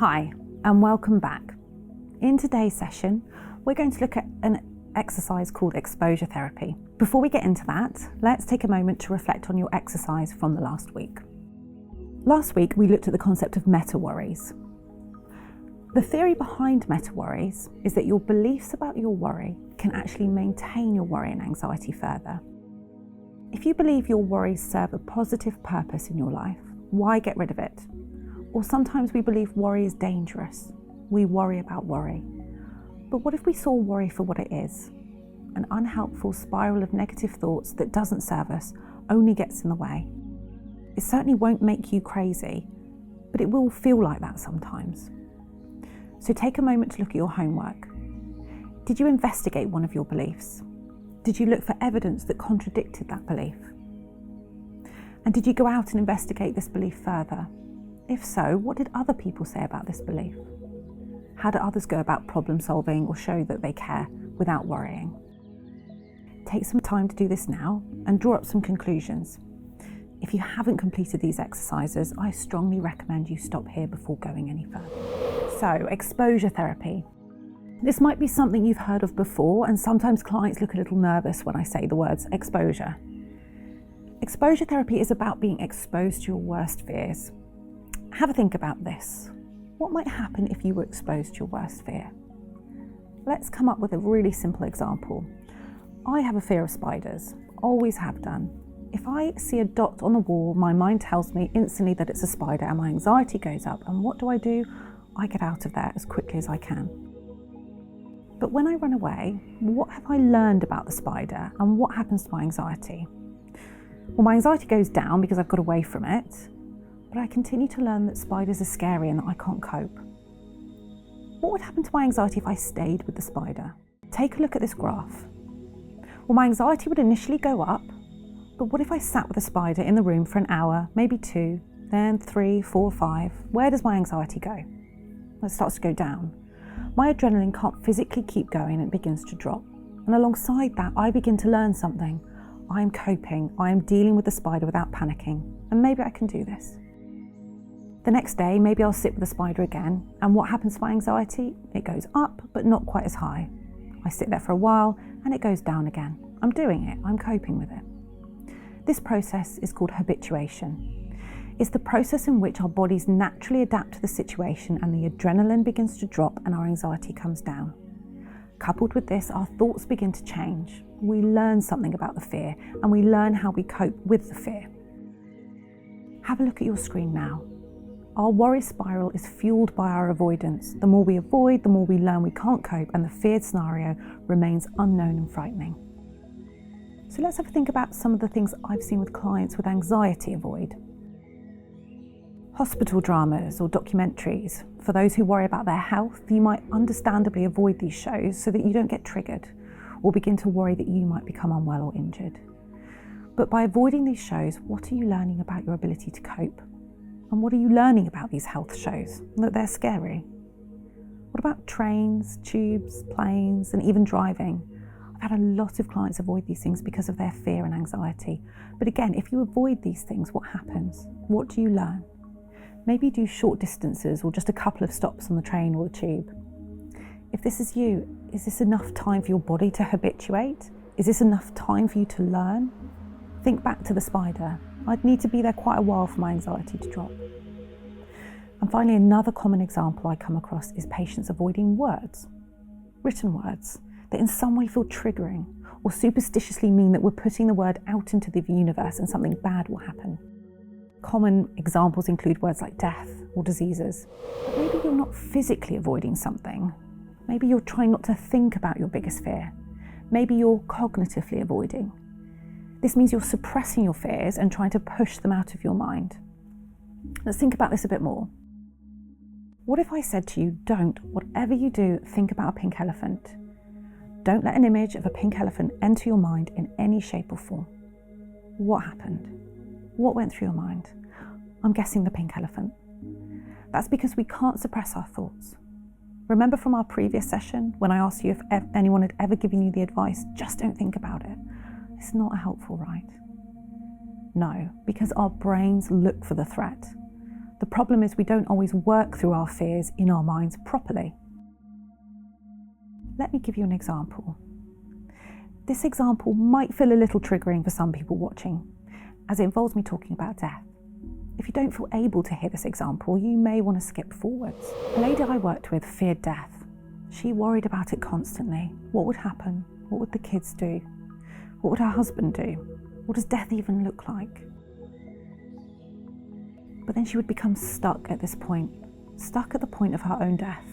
Hi, and welcome back. In today's session, we're going to look at an exercise called exposure therapy. Before we get into that, let's take a moment to reflect on your exercise from the last week. Last week, we looked at the concept of meta-worries. The theory behind meta-worries is that your beliefs about your worry can actually maintain your worry and anxiety further. If you believe your worries serve a positive purpose in your life, why get rid of it? Or sometimes we believe worry is dangerous. We worry about worry. But what if we saw worry for what it is? An unhelpful spiral of negative thoughts that doesn't serve us, only gets in the way. It certainly won't make you crazy, but it will feel like that sometimes. So take a moment to look at your homework. Did you investigate one of your beliefs? Did you look for evidence that contradicted that belief? And did you go out and investigate this belief further? If so, what did other people say about this belief? How do others go about problem solving or show that they care without worrying? Take some time to do this now and draw up some conclusions. If you haven't completed these exercises, I strongly recommend you stop here before going any further. So, exposure therapy. This might be something you've heard of before, and sometimes clients look a little nervous when I say the words exposure. Exposure therapy is about being exposed to your worst fears. Have a think about this. What might happen if you were exposed to your worst fear? Let's come up with a really simple example. I have a fear of spiders, always have done. If I see a dot on the wall, my mind tells me instantly that it's a spider and my anxiety goes up. And what do? I get out of there as quickly as I can. But when I run away, what have I learned about the spider and what happens to my anxiety? Well, my anxiety goes down because I've got away from it. But I continue to learn that spiders are scary and that I can't cope. What would happen to my anxiety if I stayed with the spider? Take a look at this graph. Well, my anxiety would initially go up, but what if I sat with a spider in the room for an hour, maybe 2, then 3, 4, 5? Where does my anxiety go? Well, it starts to go down. My adrenaline can't physically keep going and it begins to drop. And alongside that, I begin to learn something. I am coping, I am dealing with the spider without panicking, and maybe I can do this. The next day, maybe I'll sit with the spider again, and what happens to my anxiety? It goes up, but not quite as high. I sit there for a while, and it goes down again. I'm doing it, I'm coping with it. This process is called habituation. It's the process in which our bodies naturally adapt to the situation and the adrenaline begins to drop and our anxiety comes down. Coupled with this, our thoughts begin to change. We learn something about the fear, and we learn how we cope with the fear. Have a look at your screen now. Our worry spiral is fueled by our avoidance. The more we avoid, the more we learn we can't cope, and the feared scenario remains unknown and frightening. So let's have a think about some of the things I've seen with clients with anxiety avoid. Hospital dramas or documentaries. For those who worry about their health, you might understandably avoid these shows so that you don't get triggered or begin to worry that you might become unwell or injured. But by avoiding these shows, what are you learning about your ability to cope? And what are you learning about these health shows? That they're scary. What about trains, tubes, planes, and even driving? I've had a lot of clients avoid these things because of their fear and anxiety. But again, if you avoid these things, what happens? What do you learn? Maybe do short distances or just a couple of stops on the train or the tube. If this is you, is this enough time for your body to habituate? Is this enough time for you to learn? Think back to the spider. I'd need to be there quite a while for my anxiety to drop. And finally, another common example I come across is patients avoiding words, written words, that in some way feel triggering or superstitiously mean that we're putting the word out into the universe and something bad will happen. Common examples include words like death or diseases. But maybe you're not physically avoiding something. Maybe you're trying not to think about your biggest fear. Maybe you're cognitively avoiding. This means you're suppressing your fears and trying to push them out of your mind. Let's think about this a bit more. What if I said to you, whatever you do, think about a pink elephant. Don't let an image of a pink elephant enter your mind in any shape or form. What happened? What went through your mind? I'm guessing the pink elephant. That's because we can't suppress our thoughts. Remember from our previous session when I asked you if anyone had ever given you the advice, just don't think about it. It's not helpful, right? No, because our brains look for the threat. The problem is we don't always work through our fears in our minds properly. Let me give you an example. This example might feel a little triggering for some people watching, as it involves me talking about death. If you don't feel able to hear this example, you may want to skip forwards. A lady I worked with feared death. She worried about it constantly. What would happen? What would the kids do? What would her husband do? What does death even look like? But then she would become stuck at this point, stuck at the point of her own death.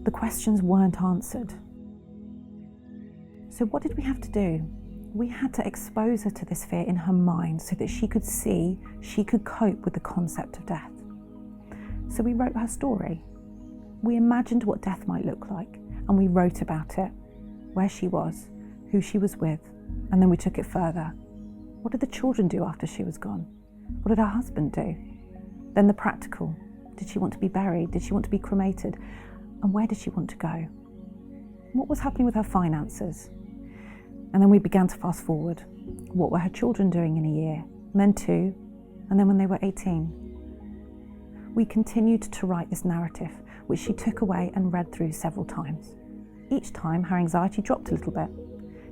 The questions weren't answered. So what did we have to do? We had to expose her to this fear in her mind so that she could see she could cope with the concept of death. So we wrote her story. We imagined what death might look like, and we wrote about it, where she was, who she was with, and then we took it further. What did the children do after she was gone? What did her husband do? Then the practical. Did she want to be buried? Did she want to be cremated? And where did she want to go? What was happening with her finances? And then we began to fast forward. What were her children doing in a year? And then 2, and then when they were 18. We continued to write this narrative, which she took away and read through several times. Each time her anxiety dropped a little bit.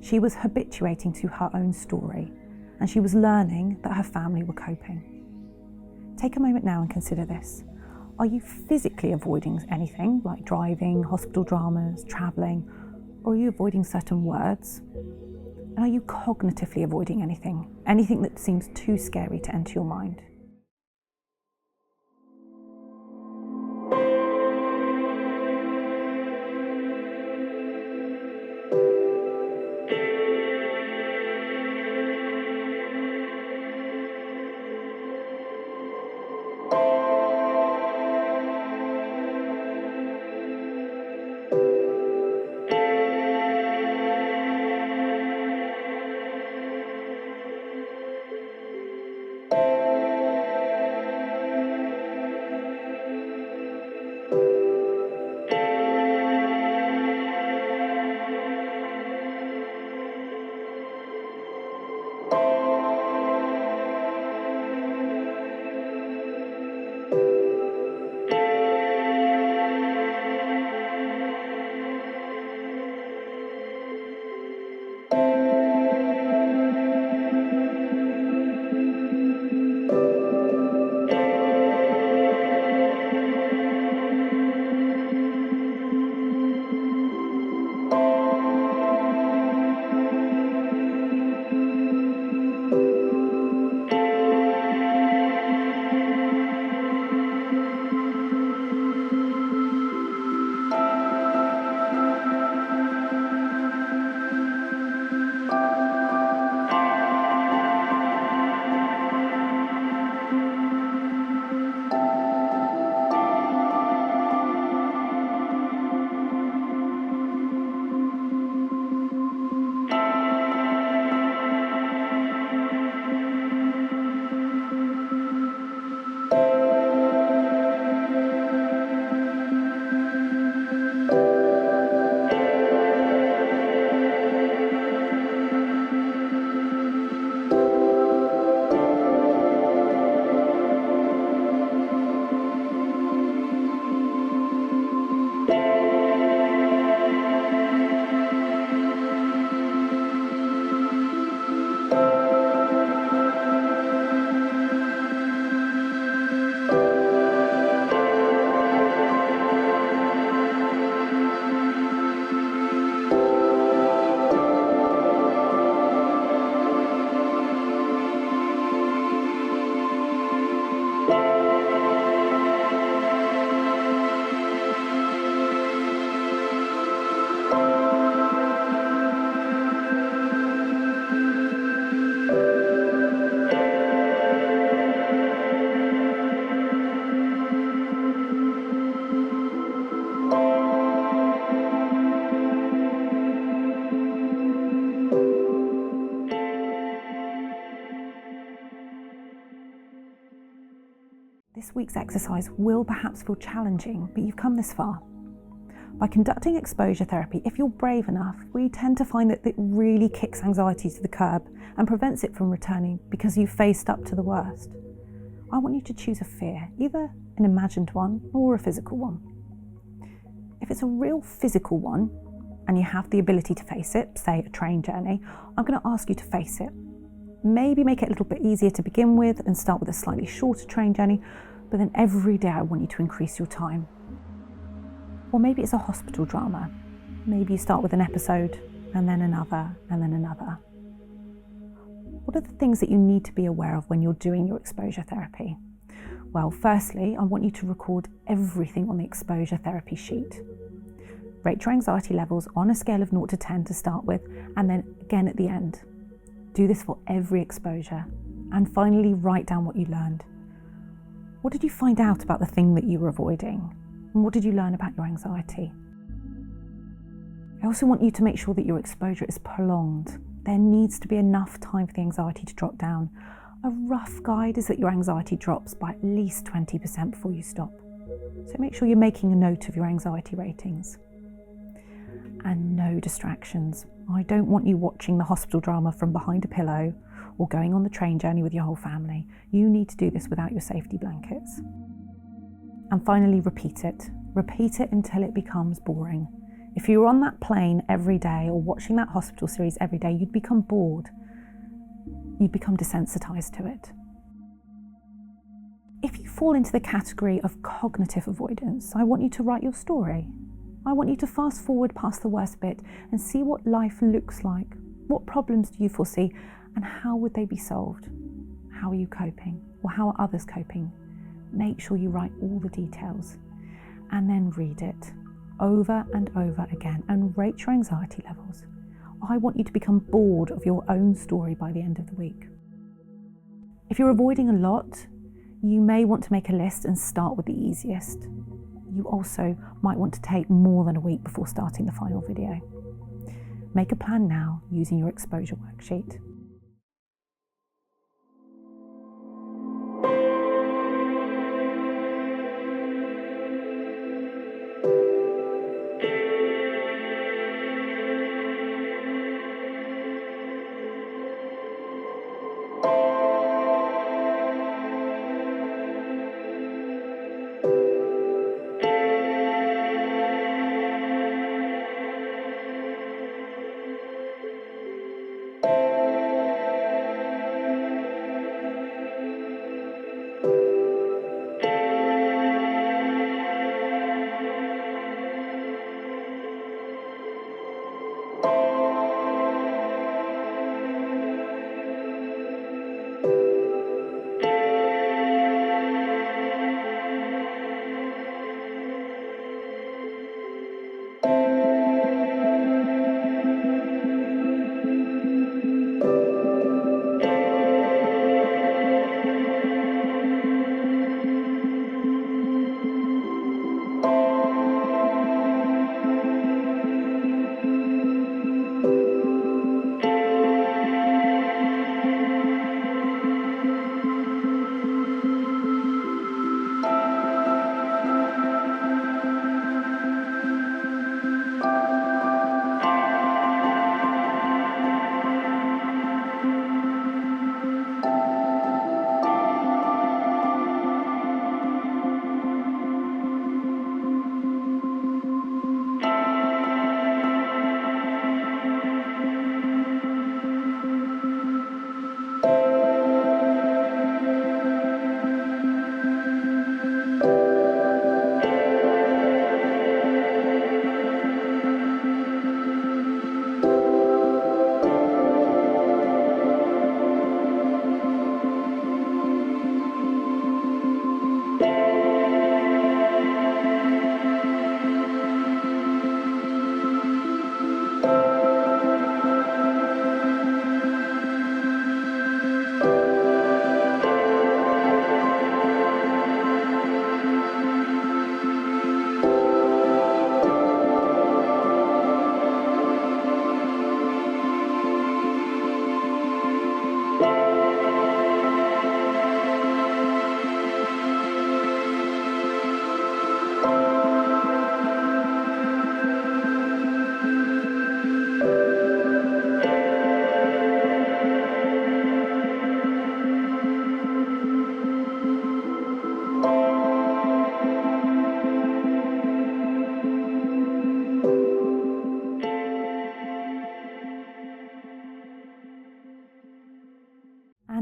She was habituating to her own story, and she was learning that her family were coping. Take a moment now and consider this. Are you physically avoiding anything, like driving, hospital dramas, travelling, or are you avoiding certain words? And are you cognitively avoiding anything that seems too scary to enter your mind? This week's exercise will perhaps feel challenging, but you've come this far. By conducting exposure therapy, if you're brave enough, we tend to find that it really kicks anxiety to the curb and prevents it from returning because you've faced up to the worst. I want you to choose a fear, either an imagined one or a physical one. If it's a real physical one and you have the ability to face it, say a train journey, I'm going to ask you to face it. Maybe make it a little bit easier to begin with and start with a slightly shorter train journey, but then every day I want you to increase your time. Or maybe it's a hospital drama. Maybe you start with an episode and then another and then another. What are the things that you need to be aware of when you're doing your exposure therapy? Well, firstly, I want you to record everything on the exposure therapy sheet. Rate your anxiety levels on a scale of 0 to 10 to start with, and then again at the end. Do this for every exposure. And finally, write down what you learned. What did you find out about the thing that you were avoiding? And what did you learn about your anxiety? I also want you to make sure that your exposure is prolonged. There needs to be enough time for the anxiety to drop down. A rough guide is that your anxiety drops by at least 20% before you stop. So make sure you're making a note of your anxiety ratings. And no distractions. I don't want you watching the hospital drama from behind a pillow or going on the train journey with your whole family. You need to do this without your safety blankets. And finally, repeat it. Repeat it until it becomes boring. If you were on that plane every day or watching that hospital series every day, you'd become bored. You'd become desensitized to it. If you fall into the category of cognitive avoidance, I want you to write your story. I want you to fast forward past the worst bit and see what life looks like. What problems do you foresee and how would they be solved? How are you coping? Or how are others coping? Make sure you write all the details and then read it over and over again and rate your anxiety levels. I want you to become bored of your own story by the end of the week. If you're avoiding a lot, you may want to make a list and start with the easiest. You also might want to take more than a week before starting the final video. Make a plan now using your exposure worksheet.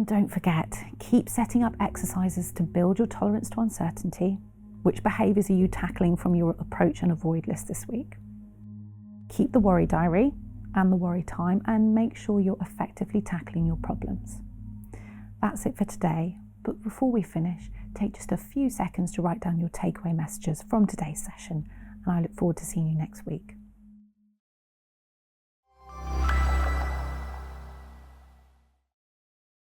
And don't forget, keep setting up exercises to build your tolerance to uncertainty. Which behaviours are you tackling from your approach and avoid list this week? Keep the worry diary and the worry time, and make sure you're effectively tackling your problems. That's it for today, but before we finish, take just a few seconds to write down your takeaway messages from today's session, and I look forward to seeing you next week.